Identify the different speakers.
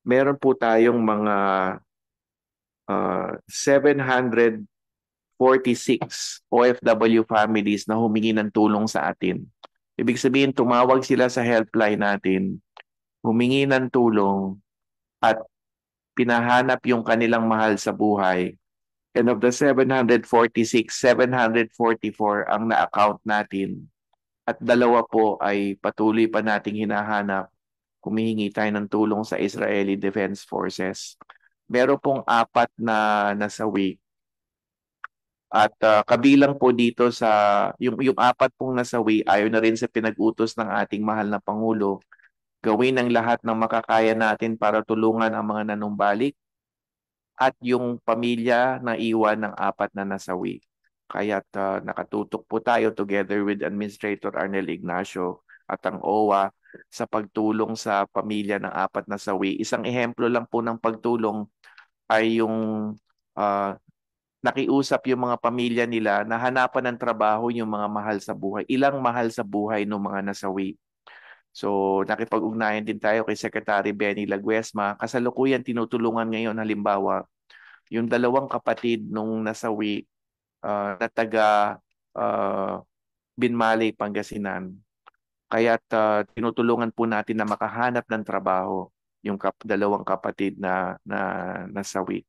Speaker 1: meron po tayong mga 746 OFW families na humingi ng tulong sa atin. Ibig sabihin, tumawag sila sa helpline natin, humingi ng tulong at pinahanap yung kanilang mahal sa buhay. And of the 746, 744 ang na-account natin at dalawa po ay patuloy pa nating hinahanap. Humihingi tayo ng tulong sa Israeli Defense Forces. Meron pong apat na nasawi. At kabilang po dito sa yung apat pong nasawi, ayon na rin sa pinag-utos ng ating mahal na Pangulo, gawin ang lahat ng makakaya natin para tulungan ang mga nanumbalik at yung pamilya na iwan ng apat na nasawi. Kaya't nakatutok po tayo together with Administrator Arnel Ignacio at ang OWA sa pagtulong sa pamilya ng apat na nasawi. Isang ehemplo lang po ng pagtulong ay yung uh, nakiusap yung mga pamilya nila na hanapan ng trabaho yung mga mahal sa buhay. Ilang mahal sa buhay ng mga nasawi. So, nakipag-ugnayan din tayo kay Secretary Benny Laguesma. Kasalukuyan tinutulungan ngayon halimbawa yung dalawang kapatid nung nasawi na taga uh, Binmaley, Pangasinan. Kaya't tinutulungan po natin na makahanap ng trabaho yung dalawang kapatid na nasawi.